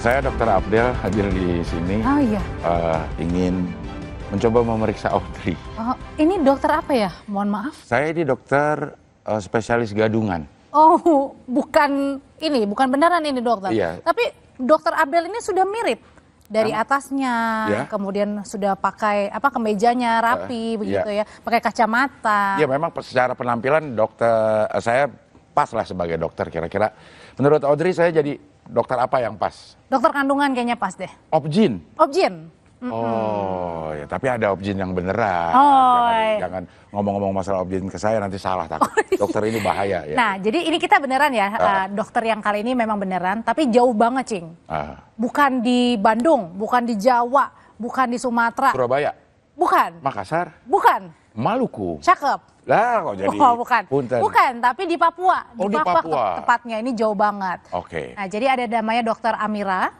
Saya Dr. Abdel hadir di sini Oh iya. ingin mencoba memeriksa Audrey. Oh, ini dokter apa ya? Mohon maaf. Saya ini dokter spesialis gadungan. Oh, bukan ini, bukan beneran ini dokter. Iya. Tapi dokter Abdel ini sudah mirip dari atasnya, Ya. kemudian sudah pakai kemejanya rapi begitu ya, pakai kacamata. Ya memang secara penampilan dokter saya pas lah sebagai dokter kira-kira. Menurut Audrey saya jadi dokter apa yang pas? Dokter kandungan kayaknya pas deh. Obgyn. Obgyn. Oh ya, tapi ada obgyn yang beneran. Oh, Jangan ngomong-ngomong masalah obgyn ke saya nanti salah takut. Dokter ini bahaya ya. Nah, jadi ini kita beneran ya, dokter yang kali ini memang beneran, tapi jauh banget, Cing. Bukan di Bandung, bukan di Jawa, bukan di Sumatera. Surabaya. Bukan. Makassar. Bukan. Maluku. Cakep. Lah kok jadi. Oh, bukan. Punten. Bukan, tapi di Papua. Oh, di Papua. Tepatnya ini jauh banget. Oke. Nah, jadi ada namanya Dokter Amira.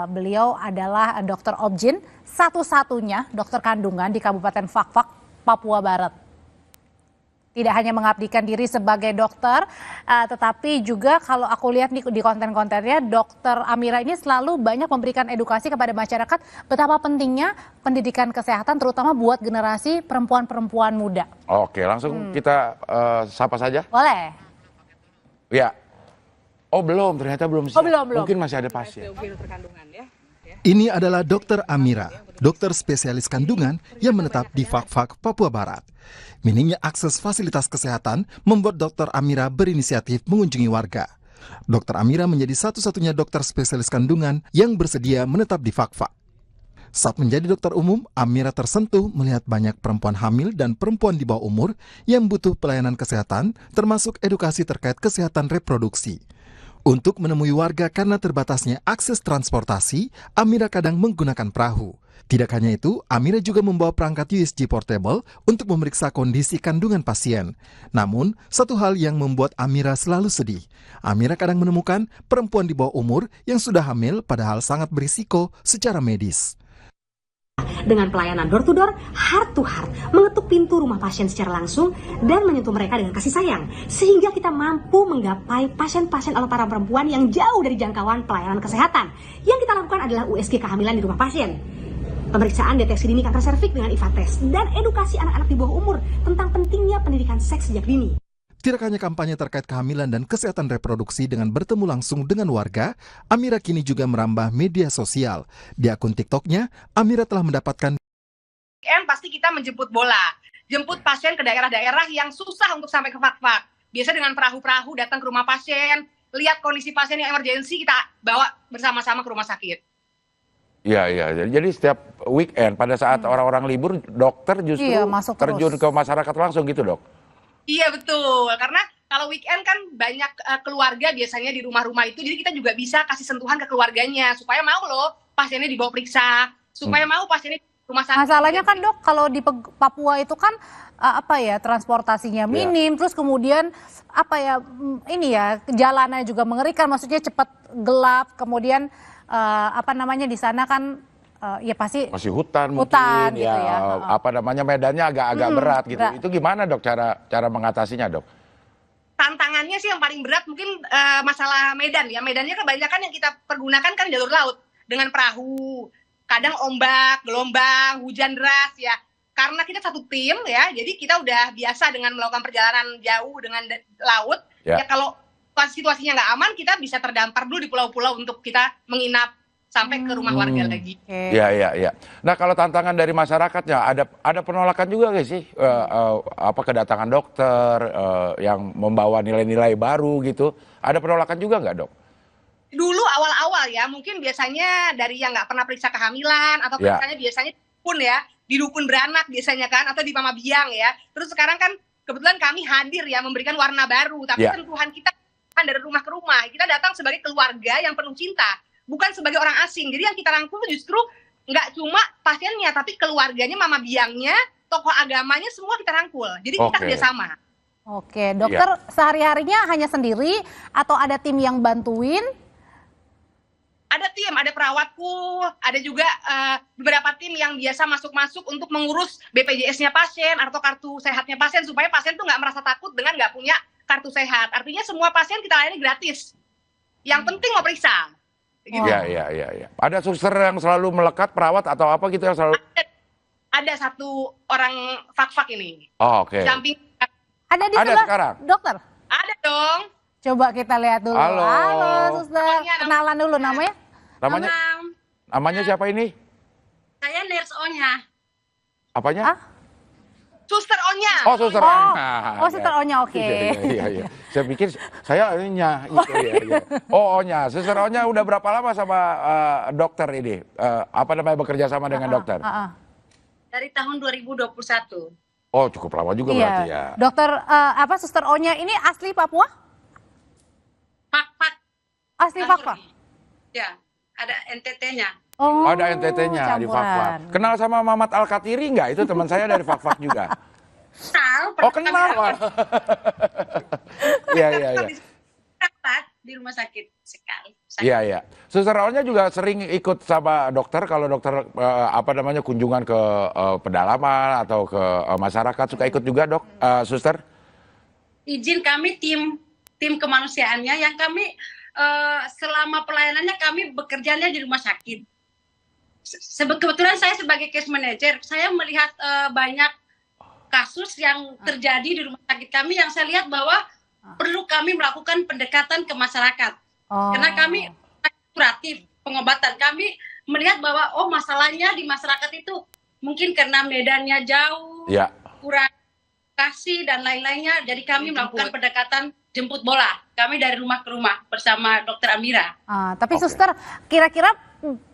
Beliau adalah dokter obgyn, satu-satunya dokter kandungan di Kabupaten Fakfak, Papua Barat. Tidak hanya mengabdikan diri sebagai dokter, tetapi juga kalau aku lihat di konten-kontennya, Dokter Amira ini selalu banyak memberikan edukasi kepada masyarakat betapa pentingnya pendidikan kesehatan, terutama buat generasi perempuan-perempuan muda. Oke, langsung kita sapa saja. Boleh? Ya. Oh belum, ternyata belum. Oh, belum. Mungkin masih ada pasien. Ini adalah Dokter Amira, dokter spesialis kandungan yang menetap di Fakfak, Papua Barat. Minimnya akses fasilitas kesehatan membuat Dokter Amira berinisiatif mengunjungi warga. Dokter Amira menjadi satu-satunya dokter spesialis kandungan yang bersedia menetap di Fakfak. Saat menjadi dokter umum, Amira tersentuh melihat banyak perempuan hamil dan perempuan di bawah umur yang butuh pelayanan kesehatan, termasuk edukasi terkait kesehatan reproduksi. Untuk menemui warga karena terbatasnya akses transportasi, Amira kadang menggunakan perahu. Tidak hanya itu, Amira juga membawa perangkat USG portable untuk memeriksa kondisi kandungan pasien. Namun, satu hal yang membuat Amira selalu sedih. Amira kadang menemukan perempuan di bawah umur yang sudah hamil padahal sangat berisiko secara medis. Dengan pelayanan door to door, heart to heart, mengetuk pintu rumah pasien secara langsung dan menyentuh mereka dengan kasih sayang, sehingga kita mampu menggapai pasien-pasien atau para perempuan yang jauh dari jangkauan pelayanan kesehatan. Yang kita lakukan adalah USG kehamilan di rumah pasien, pemeriksaan deteksi dini kanker serviks dengan IVA test, dan edukasi anak-anak di bawah umur tentang pentingnya pendidikan seks sejak dini. Tidak hanya kampanye terkait kehamilan dan kesehatan reproduksi dengan bertemu langsung dengan warga, Amira kini juga merambah media sosial. Di akun TikToknya, Amira telah mendapatkan pasti kita menjemput bola, jemput pasien ke daerah-daerah yang susah untuk sampai ke Fakfak. Biasa dengan perahu-perahu datang ke rumah pasien, lihat kondisi pasien yang emergensi, kita bawa bersama-sama ke rumah sakit. Iya. Jadi setiap weekend pada saat orang-orang libur, dokter justru terjun ke masyarakat langsung gitu, Dok? Iya betul, karena kalau weekend kan banyak keluarga biasanya di rumah-rumah itu, jadi kita juga bisa kasih sentuhan ke keluarganya supaya mau loh pasiennya dibawa periksa, supaya mau pasiennya di rumah sakit. Masalahnya kan Dok, kalau di Papua itu kan transportasinya minim, terus kemudian jalannya juga mengerikan, maksudnya cepat gelap, kemudian di sana kan ya pasti masih hutan mungkin gitu ya. Medannya agak berat gitu. Itu gimana Dok cara mengatasinya, Dok? Tantangannya sih yang paling berat mungkin masalah medan ya. Medannya kebanyakan yang kita pergunakan kan jalur laut dengan perahu. Kadang ombak, gelombang, hujan deras ya. Karena kita satu tim ya, jadi kita udah biasa dengan melakukan perjalanan jauh dengan laut. Ya kalau situasinya nggak aman, kita bisa terdampar dulu di pulau-pulau untuk kita menginap sampai ke rumah warga lagi. Iya. Nah kalau tantangan dari masyarakatnya ada penolakan juga nggak sih? Kedatangan dokter yang membawa nilai-nilai baru gitu. Ada penolakan juga nggak, Dok? Dulu awal-awal ya, mungkin biasanya dari yang nggak pernah periksa kehamilan atau biasanya pun ya di dukun beranak biasanya kan, atau di Mama Biang ya. Terus sekarang kan kebetulan kami hadir ya memberikan warna baru, tapi sentuhan kita kan dari rumah ke rumah. Kita datang sebagai keluarga yang penuh cinta, bukan sebagai orang asing. Jadi yang kita rangkul justru nggak cuma pasiennya, tapi keluarganya, Mama Biangnya, tokoh agamanya, semua kita rangkul. Jadi kita kerjasama. Oke, dokter sehari-harinya hanya sendiri atau ada tim yang bantuin? Ada tim, ada perawatku, ada juga beberapa tim yang biasa masuk-masuk untuk mengurus BPJS-nya pasien atau kartu sehatnya pasien, supaya pasien tuh nggak merasa takut dengan nggak punya kartu sehat. Artinya semua pasien kita layani gratis. Yang penting mau periksa. gitu. Iya. Ada suster yang selalu melekat, perawat atau apa gitu yang selalu? Ada satu orang fak-fak ini. Oh, oke. Di samping Ada di Ada sebelah sekarang? dokter. ada dong. Coba kita lihat dulu. Halo. Suster. Namanya- Kenalan dulu namanya. Namanya namanya siapa ini? Saya nurse Onya. Apanya? Ah? Suster Onya. Oh, suster Oh, Onya. oh, suster Onya, oke. Iya. Saya pikir saya Onya itu ya. Oh, Onya. Suster Onya udah berapa lama sama dokter ini? Apa namanya bekerja sama dengan dokter? Dari tahun 2021. Oh, cukup lama juga berarti ya. Dokter Suster Onya ini asli Papua? Fak-fak. Asli Papua. Ya, ada NTT-nya. Oh, Ada NTT-nya di campuran. Fakfak. Kenal sama Mamat Al-Katiri nggak? Itu teman saya dari Fakfak juga. Oh, kenal. Iya. Di rumah sakit sekali. Iya. Suster Olnya juga sering ikut sama dokter kalau dokter kunjungan ke pedalaman atau ke masyarakat suka ikut juga dok, suster? Izin kami tim kemanusiaannya yang kami selama pelayanannya kami bekerjanya di rumah sakit. Kebetulan saya sebagai case manager, saya melihat banyak kasus yang terjadi di rumah sakit kami yang saya lihat bahwa perlu kami melakukan pendekatan ke masyarakat. Karena kami kuratif pengobatan, kami melihat bahwa masalahnya di masyarakat itu mungkin karena medannya jauh, kurang kasih dan lain-lainnya. Jadi kami melakukan pendekatan jemput bola. Kami dari rumah ke rumah bersama Dokter Amira. Tapi suster, kira-kira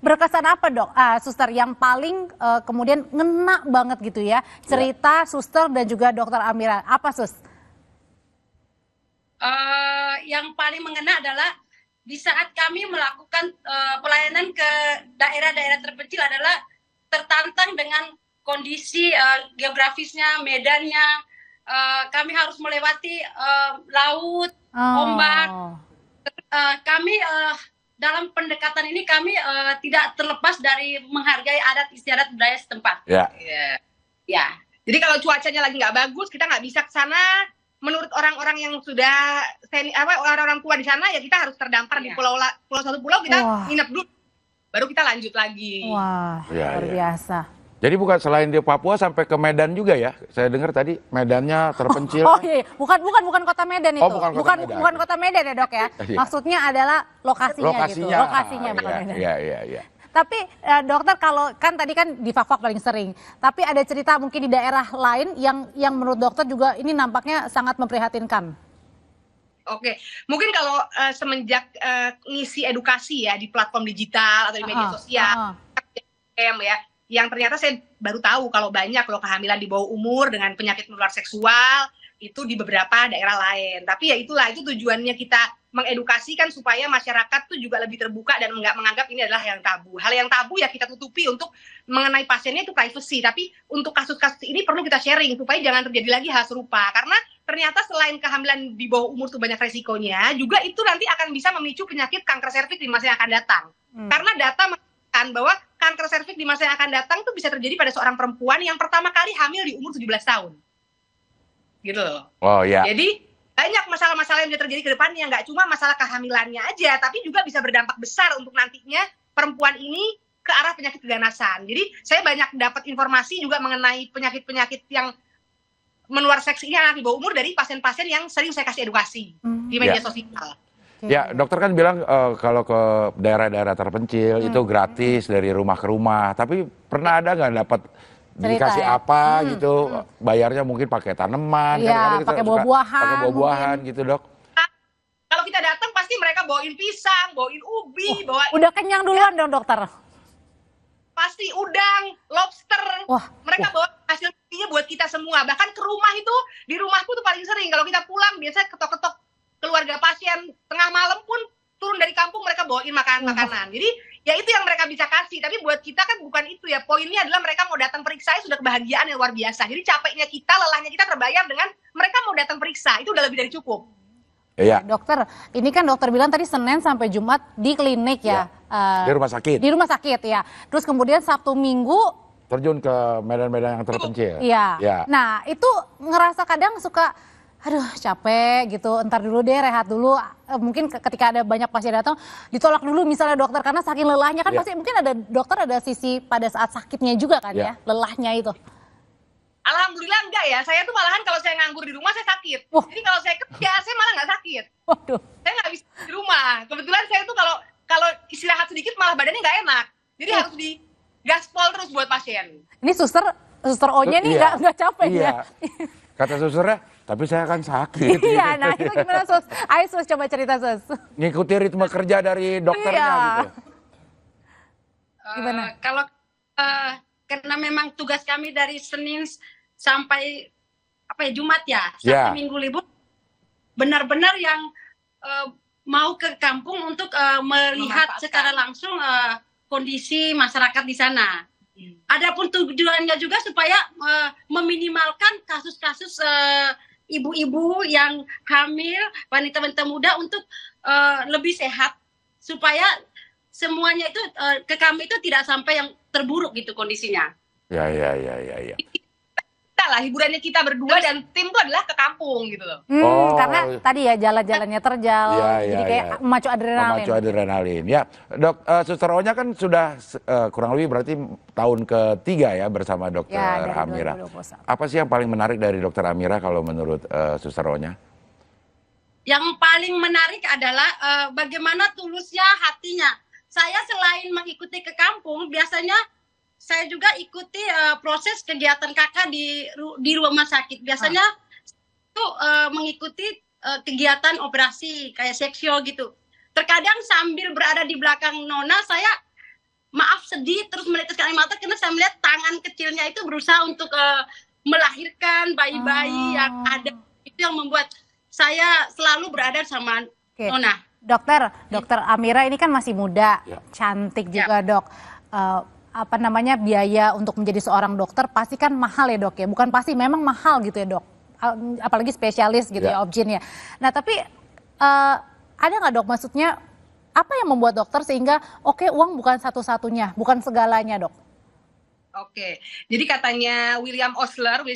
berkesan apa dok? Suster yang paling kemudian ngena banget gitu ya cerita suster dan juga Dokter Amira. Apa sus? Yang paling mengena adalah di saat kami melakukan pelayanan ke daerah-daerah terpencil adalah tertantang dengan kondisi geografisnya, medannya. Kami harus melewati laut, ombak. Kami dalam pendekatan ini kami tidak terlepas dari menghargai adat istiadat budaya setempat. Ya. Jadi kalau cuacanya lagi nggak bagus, kita nggak bisa ke sana. Menurut orang-orang yang sudah orang-orang tua di sana, ya kita harus terdampar di satu pulau kita nginep dulu, baru kita lanjut lagi. Wah, luar biasa. Jadi bukan selain di Papua sampai ke Medan juga ya? Saya dengar tadi medannya terpencil. Oh iya, bukan kota Medan itu. Bukan kota Medan ya dok ya. Maksudnya adalah lokasinya gitu. Lokasinya bukan Medan. Iya. Tapi dokter kalau kan tadi kan di Fakfak paling sering. Tapi ada cerita mungkin di daerah lain yang menurut dokter juga ini nampaknya sangat memprihatinkan. Oke, mungkin kalau semenjak ngisi edukasi ya di platform digital atau di media sosial, ya, yang ternyata saya baru tahu kalau banyak loh kehamilan di bawah umur dengan penyakit menular seksual itu di beberapa daerah lain. Tapi ya itulah, itu tujuannya kita mengedukasikan supaya masyarakat tuh juga lebih terbuka dan nggak menganggap ini adalah yang tabu. Hal yang tabu ya kita tutupi untuk mengenai pasiennya itu privacy. Tapi untuk kasus-kasus ini perlu kita sharing supaya jangan terjadi lagi hal serupa. Karena ternyata selain kehamilan di bawah umur tuh banyak resikonya, juga itu nanti akan bisa memicu penyakit kanker serviks di masa yang akan datang. Karena data menunjukkan bahwa kanker serviks di masa yang akan datang tuh bisa terjadi pada seorang perempuan yang pertama kali hamil di umur 17 tahun. Gitu loh. Oh iya. Jadi banyak masalah-masalah yang bisa terjadi ke depannya, nggak cuma masalah kehamilannya aja, tapi juga bisa berdampak besar untuk nantinya perempuan ini ke arah penyakit keganasan. Jadi saya banyak dapat informasi juga mengenai penyakit-penyakit yang menular seks ini anak di bawah umur dari pasien-pasien yang sering saya kasih edukasi di media sosial. Ya, dokter kan bilang kalau ke daerah-daerah terpencil itu gratis dari rumah ke rumah. Tapi pernah ada nggak dapat dikasih apa gitu, bayarnya mungkin pakai tanaman, pakai buah-buahan, pakai buah-buahan gitu dok. Kalau kita datang pasti mereka bawain pisang, bawain ubi, udah kenyang duluan dong dokter. Pasti udang, lobster, mereka bawa hasil ubinya buat kita semua. Bahkan ke rumah itu, di rumahku tuh paling sering kalau kita pulang biasanya ketok-ketok keluarga pasien tengah malam pun turun dari kampung mereka bawain makanan-makanan. Jadi ya itu yang mereka bisa kasih, tapi buat kita kan bukan itu ya. Poinnya adalah mereka mau datang periksa sudah kebahagiaan yang luar biasa. Jadi capeknya kita, lelahnya kita terbayar dengan mereka mau datang periksa, itu udah lebih dari cukup. Iya. Dokter, ini kan dokter bilang tadi Senin sampai Jumat di klinik ya. Di rumah sakit. Di rumah sakit ya. Terus kemudian Sabtu Minggu terjun ke medan-medan yang terpencil. Iya. Nah itu ngerasa kadang suka aduh capek gitu, entar dulu deh, rehat dulu. Mungkin ketika ada banyak pasien datang, ditolak dulu misalnya dokter, karena saking lelahnya kan pasti mungkin ada dokter ada sisi pada saat sakitnya juga kan ya, lelahnya itu. Alhamdulillah enggak ya, saya tuh malahan kalau saya nganggur di rumah saya sakit. Jadi kalau saya kerja, saya malah nggak sakit. Waduh. Saya nggak bisa di rumah. Kebetulan saya tuh kalau istirahat sedikit malah badannya nggak enak. Jadi harus di gaspol terus buat pasien. Ini suster O-nya nih nggak capek ya? Kata susternya, tapi saya kan sakit. Iya, nah itu gimana Sus? Ayo Sus, coba cerita Sus. Ngikuti ritme kerja dari dokternya gitu. Gimana? Kalau karena memang tugas kami dari Senin sampai Jumat ya, Sabtu Minggu libur, benar-benar yang mau ke kampung untuk melihat secara langsung kondisi masyarakat di sana. Adapun tujuannya juga supaya meminimalkan kasus-kasus ibu-ibu yang hamil, wanita-wanita muda untuk lebih sehat, supaya semuanya itu ke kami itu tidak sampai yang terburuk gitu kondisinya. Ya. Kita lah hiburannya kita berdua dan tim itu adalah ke kampung gitu loh. Karena tadi ya jalan-jalannya terjal, jadi kayak memacu adrenalin. Memacu adrenalin. Ya, Dok, Suster O-nya kan sudah kurang lebih berarti tahun ketiga ya bersama Dokter Amira. Apa sih yang paling menarik dari Dokter Amira kalau menurut Suster O-nya? Yang paling menarik adalah bagaimana tulusnya hatinya. Saya selain mengikuti ke kampung, biasanya saya juga ikuti proses kegiatan kakak di rumah sakit. Biasanya itu mengikuti kegiatan operasi kayak seksio gitu. Terkadang sambil berada di belakang Nona, saya sedih terus meneteskan air mata karena saya melihat tangan kecilnya itu berusaha untuk melahirkan bayi-bayi yang ada. Itu yang membuat saya selalu berada sama Nona. Dokter Amira ini kan masih muda, cantik juga Dok. Biaya untuk menjadi seorang dokter pasti kan mahal ya Dok ya, bukan pasti, memang mahal gitu ya Dok, apalagi spesialis gitu ya Obgyn ya. Nah tapi ada nggak Dok, maksudnya apa yang membuat dokter sehingga uang bukan satu-satunya, bukan segalanya Dok? Oke, jadi katanya William Osler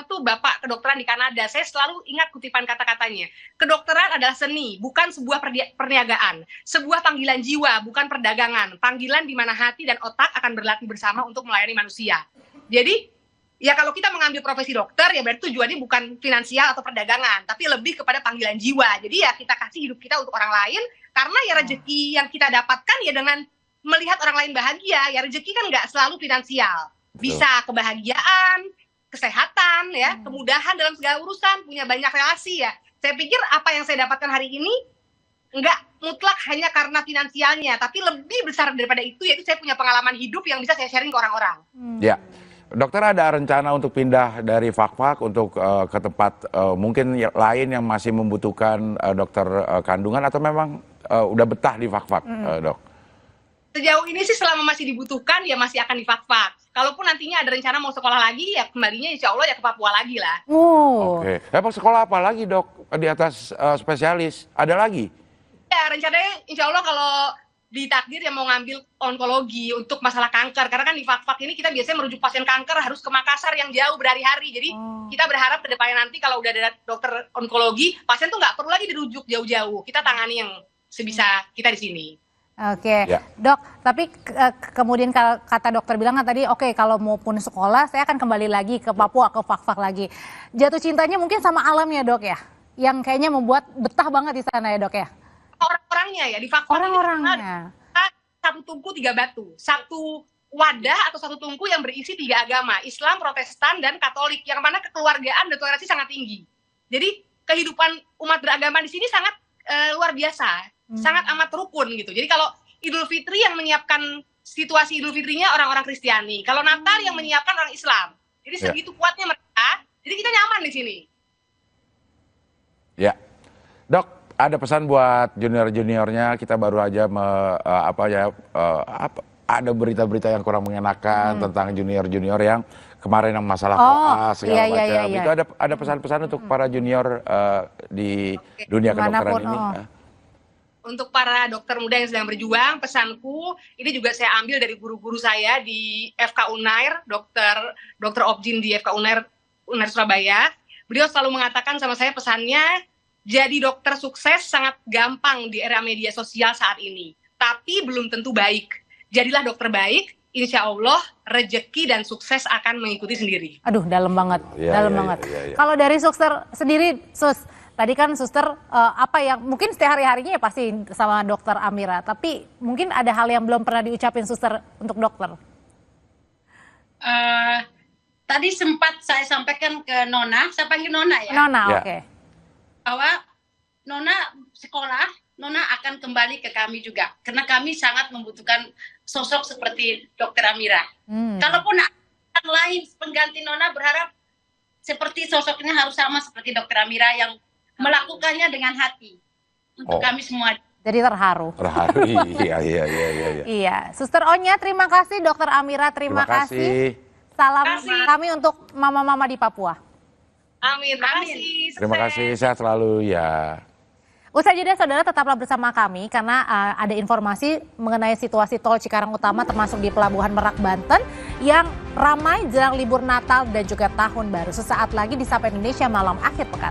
tuh bapak kedokteran di Kanada. Saya selalu ingat kutipan kata-katanya. Kedokteran adalah seni, bukan sebuah perniagaan. Sebuah panggilan jiwa, bukan perdagangan. Panggilan di mana hati dan otak akan berlatih bersama untuk melayani manusia. Jadi, ya kalau kita mengambil profesi dokter, ya berarti tujuannya bukan finansial atau perdagangan, tapi lebih kepada panggilan jiwa. Jadi ya kita kasih hidup kita untuk orang lain, karena ya rezeki yang kita dapatkan ya dengan melihat orang lain bahagia. Ya rezeki kan nggak selalu finansial, bisa kebahagiaan, kesehatan, ya kemudahan dalam segala urusan, punya banyak relasi ya. Saya pikir apa yang saya dapatkan hari ini nggak mutlak hanya karena finansialnya, tapi lebih besar daripada itu, yaitu saya punya pengalaman hidup yang bisa saya sharing ke orang-orang. Ya, dokter ada rencana untuk pindah dari Fak-Fak untuk ke tempat mungkin lain yang masih membutuhkan dokter kandungan, atau memang udah betah di Fak-Fak, Dok? Sejauh ini sih selama masih dibutuhkan ya masih akan di Fak-Fak. Kalaupun nantinya ada rencana mau sekolah lagi ya kembalinya insya Allah ya ke Papua lagi lah. Oke. Emang sekolah apa lagi Dok di atas spesialis? Ada lagi? Ya rencananya insya Allah kalau ditakdir ya mau ngambil onkologi untuk masalah kanker. Karena kan di Fak-Fak ini kita biasanya merujuk pasien kanker harus ke Makassar yang jauh berhari-hari. Jadi kita berharap ke depannya nanti kalau udah ada dokter onkologi, pasien tuh nggak perlu lagi dirujuk jauh-jauh. Kita tangani yang sebisa kita di sini. Oke, Dok, tapi kemudian kata dokter bilang kan tadi, kalau maupun sekolah saya akan kembali lagi ke Papua, ke Fak-Fak lagi. Jatuh cintanya mungkin sama alamnya Dok ya, yang kayaknya membuat betah banget di sana ya Dok ya? Orang-orangnya ya, di Fak-Fak orang-orangnya. Satu tungku 3 batu, satu wadah atau satu tungku yang berisi 3 agama, Islam, Protestan, dan Katolik, yang mana kekeluargaan dan toleransi sangat tinggi. Jadi kehidupan umat beragama di sini sangat luar biasa. Sangat amat rukun gitu. Jadi kalau Idul Fitri yang menyiapkan situasi Idul Fitrinya orang-orang Kristiani, kalau Natal yang menyiapkan orang Islam. Jadi segitu kuatnya mereka. Jadi kita nyaman di sini. Ya, Dok, ada pesan buat junior-juniornya. Kita baru aja ada berita-berita yang kurang mengenakan tentang junior-junior yang kemarin yang masalah koas segala macam. Itu ada pesan-pesan untuk para junior di dunia kedokteran ini. Untuk para dokter muda yang sedang berjuang, pesanku ini juga saya ambil dari guru-guru saya di FK Unair, dokter Obgyn di FK Unair Surabaya. Beliau selalu mengatakan sama saya pesannya, jadi dokter sukses sangat gampang di era media sosial saat ini, tapi belum tentu baik. Jadilah dokter baik, insya Allah rejeki dan sukses akan mengikuti sendiri. Aduh, dalam banget, dalam banget. Ya. Kalau dari suster sendiri, Sus, tadi kan suster apa yang mungkin setiap hari-harinya ya pasti sama dokter Amira, tapi mungkin ada hal yang belum pernah diucapin suster untuk dokter. Tadi sempat saya sampaikan ke Nona, saya panggil Nona ya. Nona, Ya. oke. Bahwa Nona sekolah, Nona akan kembali ke kami juga. Karena kami sangat membutuhkan sosok seperti Dokter Amira. Kalaupun yang lain pengganti Nona, berharap seperti sosoknya harus sama seperti Dokter Amira yang melakukannya dengan hati. Untuk kami semua. Jadi terharu. Terharu, iya. Iya, Suster Onya terima kasih, Dokter Amira terima kasih. Salam kami untuk mama-mama di Papua. Amin, terima kasih. Terima kasih, sehat selalu ya. Usai jeda saudara tetaplah bersama kami karena ada informasi mengenai situasi tol Cikarang Utama termasuk di Pelabuhan Merak Banten yang ramai jelang libur Natal dan juga Tahun Baru. Sesaat lagi di Sapa Indonesia Malam Akhir Pekan.